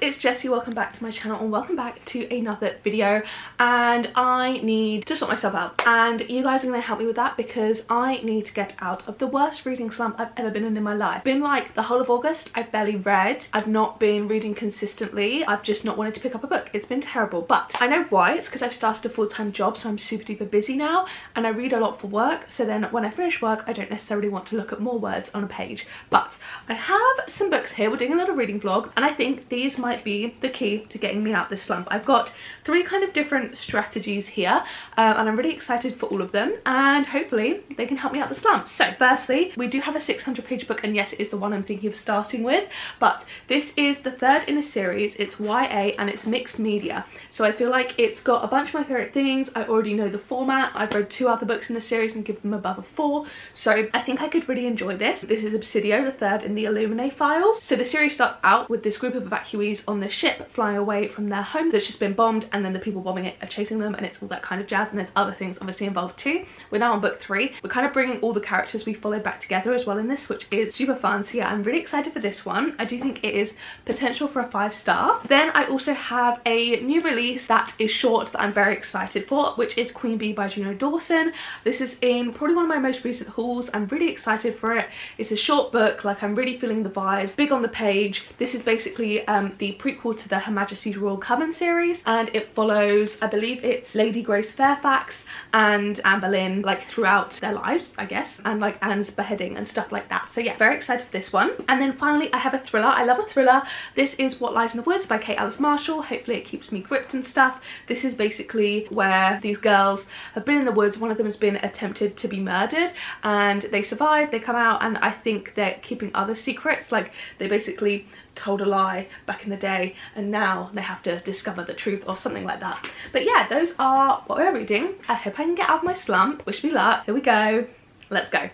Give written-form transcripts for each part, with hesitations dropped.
it's Jessie. Welcome back to my channel and welcome back to another video. And I need to sort myself out, and you guys are going to help me with that because I need to get out of the worst reading slump I've ever been in my life. Been like the whole of August, I've barely read. I've not been reading consistently. I've just not wanted to pick up a book. It's been terrible, but I know why. It's because I've started a full-time job, so I'm super duper busy now, and I read a lot for work. So then when I finish work, I don't necessarily want to look at more words on a page. But I have some books here. We're doing a little reading vlog, and I think these might be the key to getting me out this slump. I've got three kind of different strategies here, and I'm really excited for all of them, and hopefully they can help me out the slump. So firstly, we do have a 600-page book, and yes, it is the one I'm thinking of starting with, but this is the third in a series. It's YA and it's mixed media, so I feel like it's got a bunch of my favorite things. I already know the format. I've read two other books in the series and give them above a 4, so I think I could really enjoy this. This is Obsidio, the third in the Illuminae files. So the series starts out with this group of evacuees on this ship flying away from their home that's just been bombed, and then the people bombing it are chasing them, and it's all that kind of jazz, and there's other things obviously involved too. We're now on book 3. We're kind of bringing all the characters we followed back together as well in this, which is super fun. So yeah, I'm really excited for this one. I do think it is potential for a 5-star. Then I also have a new release that is short that I'm very excited for, which is Queen Bee by Juno Dawson. This is in probably one of my most recent hauls. I'm really excited for it. It's a short book, like I'm really feeling the vibes, big on the page. This is basically the prequel to the Her Majesty's Royal Coven series, and it follows, I believe it's Lady Grace Fairfax and Anne Boleyn like throughout their lives, I guess, and like Anne's beheading and stuff like that. So yeah, very excited for this one. And then finally I have a thriller. I love a thriller. This is What Lies in the Woods by Kate Alice Marshall. Hopefully it keeps me gripped and stuff. This is basically where these girls have been in the woods. One of them has been attempted to be murdered, and they survive, they come out, and I think they're keeping other secrets. Like they basically told a lie back in the day and now they have to discover the truth or something like that. But yeah, those are what we're reading. I hope I can get out of my slump. Wish me luck. Here we go. Let's go.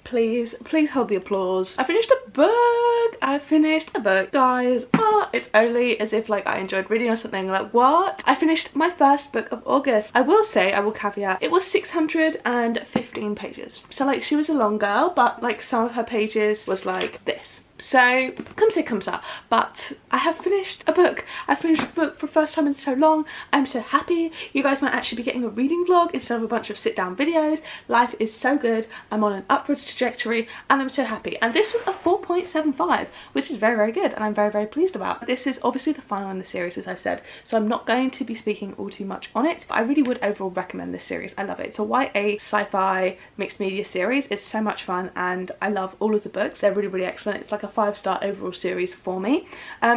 Please hold the applause. I finished a book. I finished a book, guys. Oh, it's only as if like I enjoyed reading or something. Like what? I finished my first book of August. I will say, I will caveat, it was 615 pages. So like she was a long girl, but like some of her pages was like this. So come say come ça, but I have finished a book. I finished a book for the first time in so long. I'm so happy. You guys might actually be getting a reading vlog instead of a bunch of sit down videos. Life is so good. I'm on an upwards trajectory and I'm so happy. And this was a 4.75, which is very, very good, and I'm very, very pleased about. This is obviously the final in the series, as I said, so I'm not going to be speaking all too much on it, but I really would overall recommend this series. I love it. It's a YA sci-fi mixed media series. It's so much fun and I love all of the books. They're really, really excellent. It's like a 5-star overall series for me.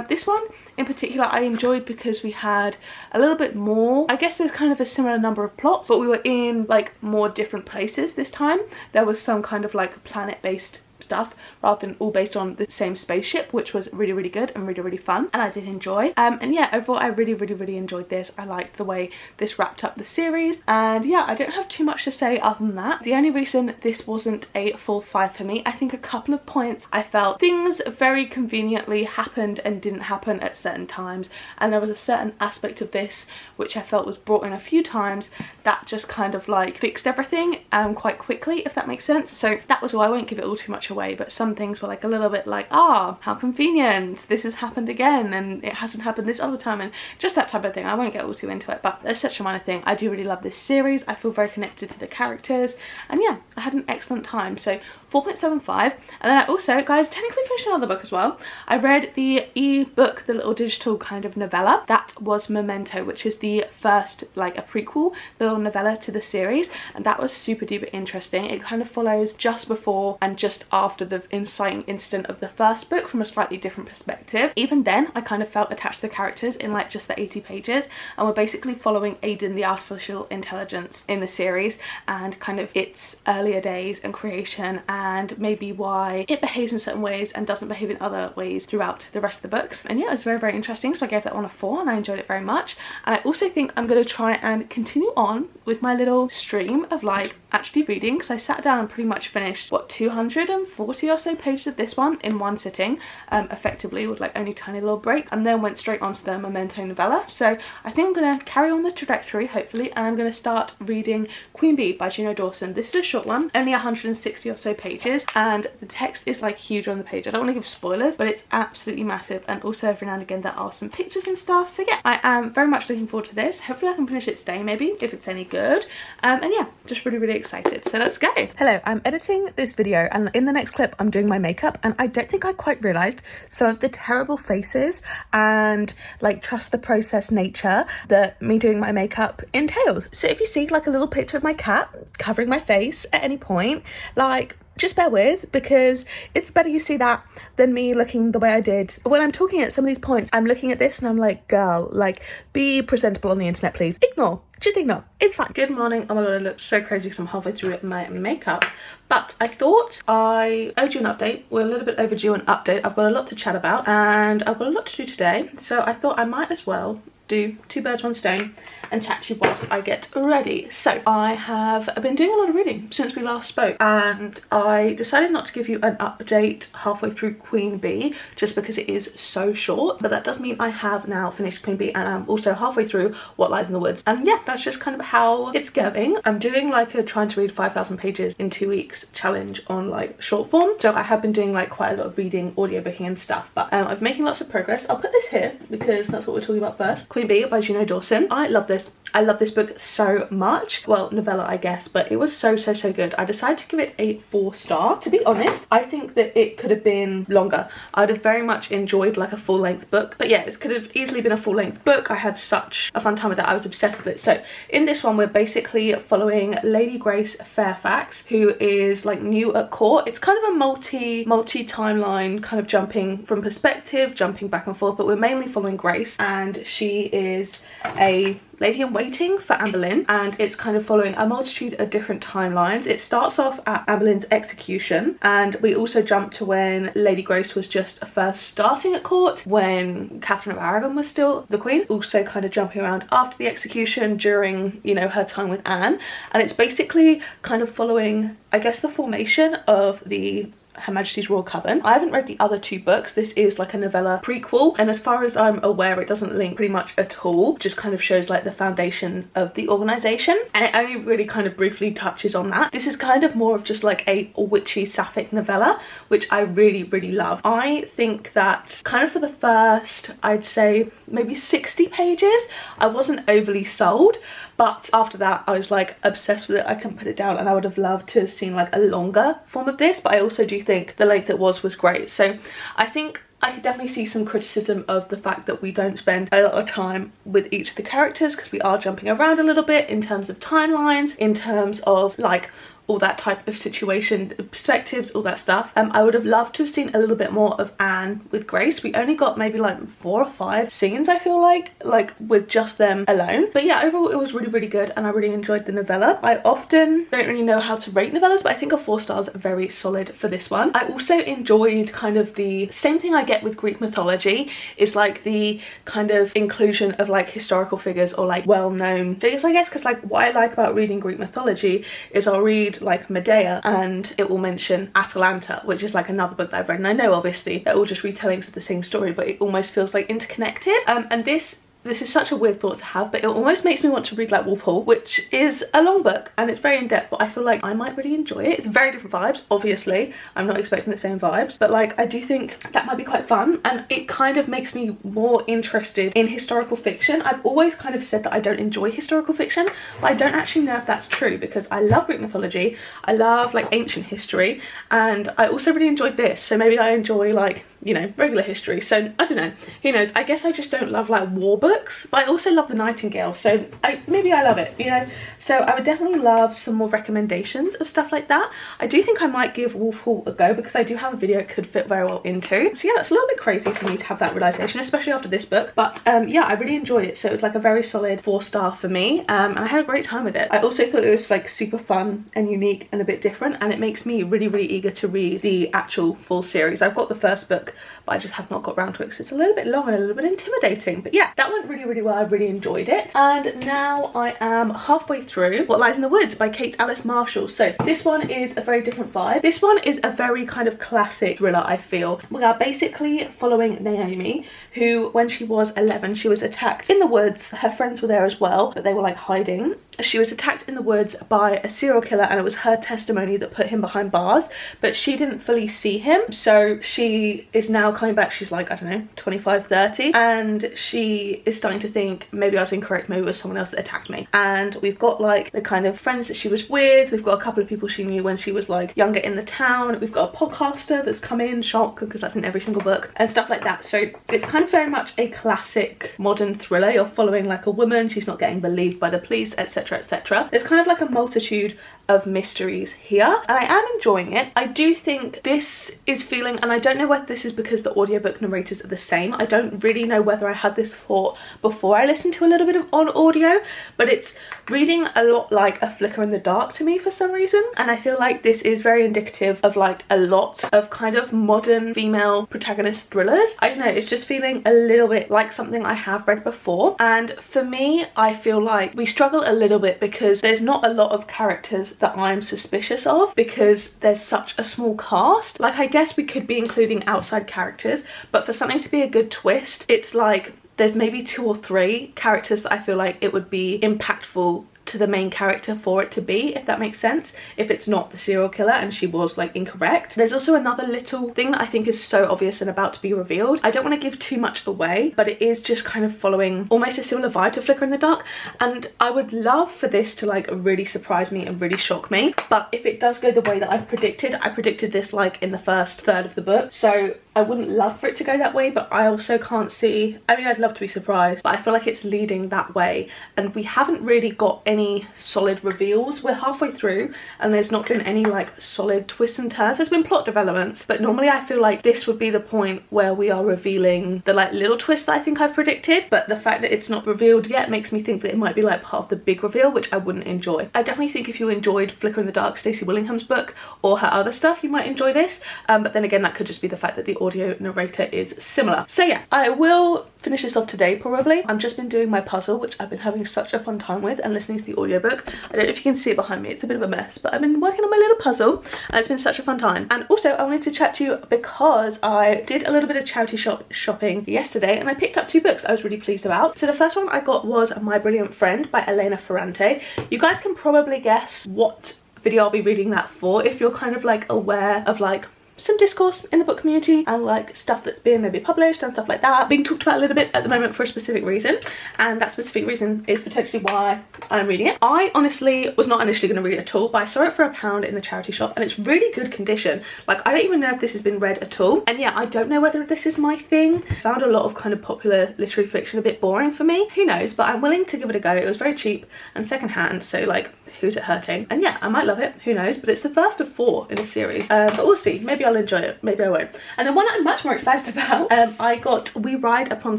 This one in particular I enjoyed because we had a little bit more, I guess there's kind of a similar number of plots, but we were in like more different places this time. There was some kind of like planet-based stuff rather than all based on the same spaceship, which was really, really good and really, really fun, and I did enjoy. And yeah, overall I really, really, really enjoyed this. I liked the way this wrapped up the series, and yeah, I don't have too much to say other than that. The only reason this wasn't a full 5 for me, I think a couple of points I felt things very conveniently happened and didn't happen at certain times, and there was a certain aspect of this which I felt was brought in a few times that just kind of like fixed everything quite quickly, if that makes sense. So that was why I won't give it all too much away, but some things were like a little bit like, ah, how convenient, this has happened again and it hasn't happened this other time, and just that type of thing. I won't get all too into it, but it's such a minor thing. I do really love this series. I feel very connected to the characters, and yeah, I had an excellent time. So 4.75. And then I also, guys, technically finished another book as well. I read the e-book, the little digital kind of novella. That was Memento, which is the first, like a prequel little novella to the series, and that was super duper interesting. It kind of follows just before and just after the inciting incident of the first book from a slightly different perspective. Even then I kind of felt attached to the characters in like just the 80 pages, and we're basically following Aiden, the artificial intelligence in the series, and kind of its earlier days and creation, and maybe why it behaves in certain ways and doesn't behave in other ways throughout the rest of the books. And yeah, it's very, very interesting, so I gave that one a 4 and I enjoyed it very much. And I also think I'm going to try and continue on with my little stream of like actually reading, because I sat down and pretty much finished what, 240 or so pages of this one in one sitting, effectively, with like only tiny little breaks, and then went straight onto the Memento novella. So I think I'm going to carry on the trajectory hopefully, and I'm going to start reading Queen Bee by Juno Dawson. This is a short one, only 160 or so pages. pages, and the text is like huge on the page. I don't want to give spoilers, but it's absolutely massive, and also every now and again there are some pictures and stuff. So yeah, I am very much looking forward to this. Hopefully I can finish it today, maybe, if it's any good. And yeah, just really excited. So let's go. Hello, I'm editing this video, and in the next clip I'm doing my makeup, and I don't think I quite realised some of the terrible faces and like trust the process nature that me doing my makeup entails. So if you see like a little picture of my cat covering my face at any point, like, just bear with, because it's better you see that than me looking the way I did. When I'm talking at some of these points, I'm looking at this and I'm like, girl, like, be presentable on the internet, please. Ignore. Just ignore. It's fine. Good morning. Oh my god, I look so crazy because I'm halfway through my makeup. But I thought I owed you an update. We're a little bit overdue an update. I've got a lot to chat about and I've got a lot to do today. So I thought I might as well do two birds one stone and chat to you whilst I get ready. So I have been doing a lot of reading since we last spoke, and I decided not to give you an update halfway through Queen Bee just because it is so short, but that does mean I have now finished Queen Bee and I'm also halfway through What Lies in the Woods, and yeah, that's just kind of how it's going. I'm doing like a trying to read 5,000 pages in 2 weeks challenge on like short form, so I have been doing like quite a lot of reading, audiobooking and stuff, but I'm making lots of progress. I'll put this here because that's what we're talking about first. Queen Bee by Juno Dawson. I love this. I love this book so much. Well, novella I guess, but it was so good. I decided to give it a 4-star. To be honest, I think that it could have been longer. I'd have very much enjoyed like a full-length book, but yeah, it could have easily been a full-length book. I had such a fun time with that. I was obsessed with it. So in this one we're basically following Lady Grace Fairfax, who is like new at court. It's kind of a multi timeline, kind of jumping from perspective, jumping back and forth, but we're mainly following Grace, and she is a lady in waiting for Anne Boleyn, and it's kind of following a multitude of different timelines. It starts off at Anne Boleyn's execution, and we also jump to when Lady Grace was just first starting at court, when Catherine of Aragon was still the queen, also kind of jumping around after the execution, during, you know, her time with Anne. And it's basically kind of following, I guess, the formation of the Her Majesty's Royal Coven. I haven't read the other 2 books. This is like a novella prequel, and as far as I'm aware it doesn't link pretty much at all. Just kind of shows like the foundation of the organisation, and it only really kind of briefly touches on that. This is kind of more of just like a witchy sapphic novella, which I really love. I think that kind of for the first, I'd say maybe 60 pages, I wasn't overly sold, but after that I was like obsessed with it. I couldn't put it down, and I would have loved to have seen like a longer form of this, but I also do think the length it was great. So I think I could definitely see some criticism of the fact that we don't spend a lot of time with each of the characters, because we are jumping around a little bit in terms of timelines, in terms of like all that type of situation, perspectives, all that stuff. I would have loved to have seen a little bit more of Anne with Grace. We only got maybe like 4 or 5 scenes, I feel like with just them alone. But yeah, overall it was really good, and I really enjoyed the novella. I often don't really know how to rate novellas, but I think a 4 stars are very solid for this one. I also enjoyed kind of the same thing I get with Greek mythology, is like the kind of inclusion of like historical figures or like well-known figures, I guess, because like what I like about reading Greek mythology is I'll read like Medea and it will mention Atalanta, which is like another book that I've read, and I know obviously they're all just retellings of the same story, but it almost feels like interconnected. And this is such a weird thought to have, but it almost makes me want to read like Wolf Hall, which is a long book and it's very in-depth, but I feel like I might really enjoy it. It's very different vibes, obviously. I'm not expecting the same vibes, but like I do think that might be quite fun, and it kind of makes me more interested in historical fiction. I've always kind of said that I don't enjoy historical fiction, but I don't actually know if that's true, because I love Greek mythology, I love like ancient history, and I also really enjoyed this, so maybe I enjoy like, you know, regular history. So I don't know, who knows. I guess I just don't love like war books, but I also love The Nightingale, so maybe I love it, you know. So I would definitely love some more recommendations of stuff like that. I do think I might give Wolf Hall a go, because I do have a video it could fit very well into. So yeah, that's a little bit crazy for me to have that realization, especially after this book, but yeah, I really enjoyed it. So it was like a very solid 4-star for me, and I had a great time with it. I also thought it was like super fun and unique and a bit different, and it makes me really eager to read the actual full series. I've got the first book but I just have not got round to it because it's a little bit long and a little bit intimidating. But yeah, that went really well. I really enjoyed it. And now I am halfway through What Lies in the Woods by Kate Alice Marshall. So this one is a very different vibe. This one is a very kind of classic thriller, I feel. We are basically following Naomi, who when she was 11, she was attacked in the woods. Her friends were there as well, but they were like hiding. She was attacked in the woods by a serial killer, and it was her testimony that put him behind bars, but she didn't fully see him. So she is now coming back. She's like, I don't know, 25, 30, and she is starting to think maybe I was incorrect, maybe it was someone else that attacked me. And we've got like the kind of friends that she was with. We've got a couple of people she knew when she was like younger in the town. We've got a podcaster that's come in, shock, because that's in every single book, and stuff like that. So it's kind of very much a classic modern thriller. You're following like a woman, she's not getting believed by the police, etc, etc. There's kind of like a multitude of mysteries here, and I am enjoying it. I do think this is feeling, and I don't know whether this is because the audiobook narrators are the same. I don't really know whether I had this thought before I listened to a little bit of on audio, but it's reading a lot like a flicker in the dark to me for some reason, and I feel like this is very indicative of like a lot of kind of modern female protagonist thrillers. I don't know, it's just feeling a little bit like something I have read before. And for me, I feel like we struggle a little bit because there's not a lot of characters that I'm suspicious of, because there's such a small cast. Like, I guess we could be including outside characters, but for something to be a good twist, it's like there's maybe 2 or 3 characters that I feel like it would be impactful to the main character for it to be, if that makes sense, if it's not the serial killer and she was like incorrect. There's also another little thing that I think is so obvious and about to be revealed. I don't want to give too much away, but it is just kind of following almost a similar vibe to Flicker in the Dark, and I would love for this to like really surprise me and really shock me. But if it does go the way that I've predicted, I predicted this like in the first third of the book, so I wouldn't love for it to go that way, but I also can't see, I mean, I'd love to be surprised, but I feel like it's leading that way, and we haven't really got any solid reveals. We're halfway through and there's not been any like solid twists and turns. There's been plot developments, but normally I feel like this would be the point where we are revealing the like little twist that I think I've predicted, but the fact that it's not revealed yet makes me think that it might be like part of the big reveal, which I wouldn't enjoy. I definitely think if you enjoyed Flicker in the Dark, Stacey Willingham's book, or her other stuff, you might enjoy this, but then again, that could just be the fact that the audio narrator is similar. So yeah, I will finish this off today probably. I've just been doing my puzzle, which I've been having such a fun time with, and listening to the audiobook. I don't know if you can see it behind me, it's a bit of a mess, but I've been working on my little puzzle and it's been such a fun time. And also I wanted to chat to you because I did a little bit of charity shopping yesterday, and I picked up 2 books I was really pleased about. So the first one I got was My Brilliant Friend by Elena Ferrante. You guys can probably guess what video I'll be reading that for if you're kind of like aware of like some discourse in the book community and like stuff that's being maybe published and stuff like that being talked about a little bit at the moment for a specific reason, and that specific reason is potentially why I'm reading it. I honestly was not initially going to read it at all, but I saw it for £1 in the charity shop and it's really good condition. Like, I don't even know if this has been read at all, and yeah, I don't know whether this is my thing. I found a lot of kind of popular literary fiction a bit boring for me, who knows, but I'm willing to give it a go. It was very cheap and secondhand, so like, who's it hurting? And yeah, I might love it, who knows, but it's the first of 4 in a series, but we'll see. Maybe I'll enjoy it, maybe I won't. And then one I'm much more excited about, I got We Ride Upon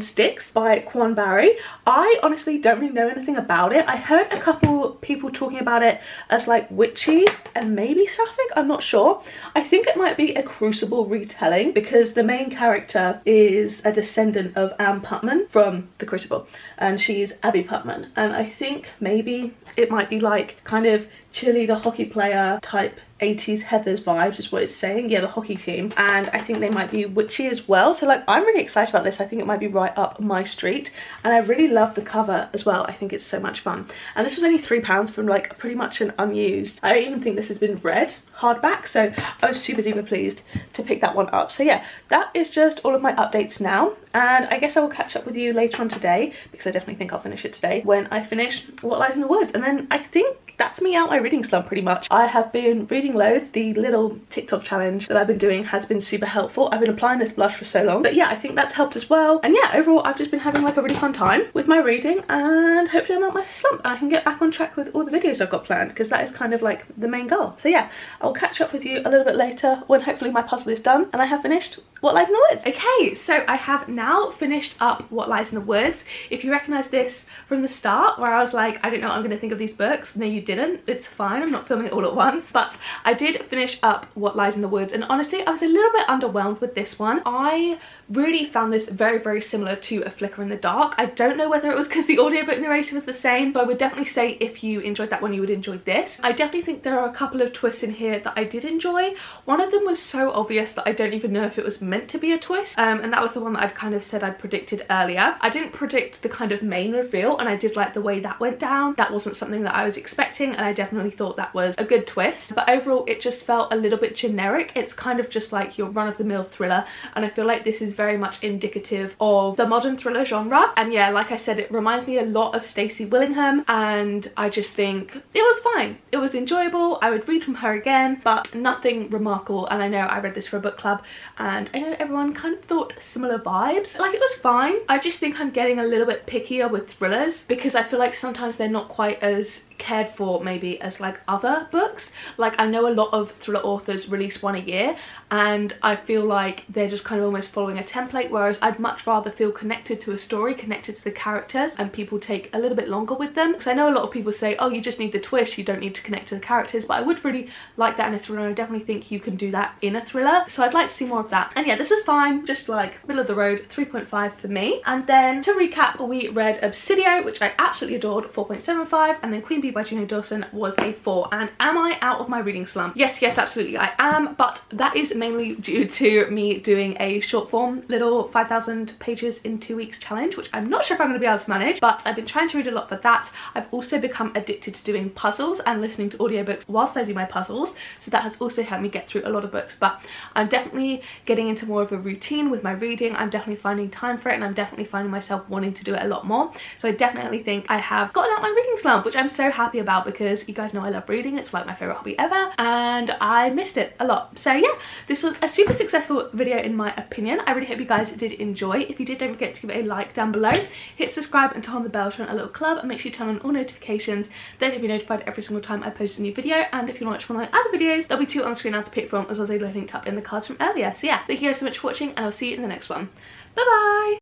Sticks by Kwan Barry. I honestly don't really know anything about it. I heard a couple people talking about it as like witchy and maybe sapphic, I'm not sure. I think it might be a Crucible retelling because the main character is a descendant of Anne Putman from the Crucible, and she's Abby Putman, and I think maybe it might be like kind of cheerleader hockey player type 80s Heathers vibes is what it's saying. Yeah, the hockey team, and I think they might be witchy as well, so like I'm really excited about this. I think it might be right up my street, and I really love the cover as well. I think it's so much fun, and this was only £3 from like pretty much an unused, I don't even think this has been read hardback, so I was super duper pleased to pick that one up. So yeah, that is just all of my updates now, and I guess I will catch up with you later on today, because I definitely think I'll finish it today when I finish What Lies in the Woods, and then I think that's me out my reading slump pretty much. I have been reading loads. The little TikTok challenge that I've been doing has been super helpful. I've been applying this blush for so long, but yeah, I think that's helped as well. And yeah, overall I've just been having like a really fun time with my reading, and hopefully I'm out my slump and I can get back on track with all the videos I've got planned, because that is kind of like the main goal. So yeah, I'll catch up with you a little bit later when hopefully my puzzle is done and I have finished What Lies in the Woods. Okay, so I have now finished up What Lies in the Woods. If you recognize this from the start where I was like, I don't know what I'm going to think of these books, no you didn't, it's fine, I'm not filming it all at once, but I did finish up What Lies in the Woods, and honestly I was a little bit underwhelmed with this one. I really found this very similar to A Flicker in the Dark. I don't know whether it was because the audiobook narrator was the same, so I would definitely say if you enjoyed that one you would enjoy this. I definitely think there are a couple of twists in here that I did enjoy. One of them was so obvious that I don't even know if it was meant to be a twist, and that was the one that I'd kind of said I'd predicted earlier. I didn't predict the kind of main reveal, and I did like the way that went down. That wasn't something that I was expecting, and I definitely thought that was a good twist, but overall it just felt a little bit generic. It's kind of just like your run-of-the-mill thriller, and I feel like this is very much indicative of the modern thriller genre. And yeah, like I said, it reminds me a lot of Stacey Willingham, and I just think it was fine. It was enjoyable. I would read from her again, but nothing remarkable. And I know I read this for a book club, and I know everyone kind of thought similar vibes. Like, it was fine. I just think I'm getting a little bit pickier with thrillers because I feel like sometimes they're not quite as cared for maybe as like other books. Like, I know a lot of thriller authors release one a year, and I feel like they're just kind of almost following a template, whereas I'd much rather feel connected to a story, connected to the characters, and people take a little bit longer with them. Because I know a lot of people say, oh, you just need the twist, you don't need to connect to the characters, but I would really like that in a thriller, and I definitely think you can do that in a thriller, so I'd like to see more of that. And yeah, this was fine, just like middle of the road, 3.5 for me. And then to recap, we read Obsidio, which I absolutely adored, 4.75, and then Queen Bee by Juno Dawson was a 4. And am I out of my reading slump? Yes, absolutely I am, but that is mainly due to me doing a short form little 5,000 pages in 2 weeks challenge, which I'm not sure if I'm going to be able to manage, but I've been trying to read a lot for that. I've also become addicted to doing puzzles and listening to audiobooks whilst I do my puzzles, so that has also helped me get through a lot of books. But I'm definitely getting into more of a routine with my reading. I'm definitely finding time for it, and I'm definitely finding myself wanting to do it a lot more. So I definitely think I have gotten out my reading slump, which I'm so happy about because you guys know I love reading. It's like my favorite hobby ever, and I missed it a lot. So yeah, this was a super successful video in my opinion. I really hope you guys did enjoy. If you did, don't forget to give it a like down below, hit subscribe and turn on the bell to join a little club, and make sure you turn on all notifications, then you'll be notified every single time I post a new video. And if you want to watch one of my other videos, there'll be 2 on the screen now to pick from, as well as a linked up in the cards from earlier. So yeah, thank you guys so much for watching, and I'll see you in the next one. Bye bye.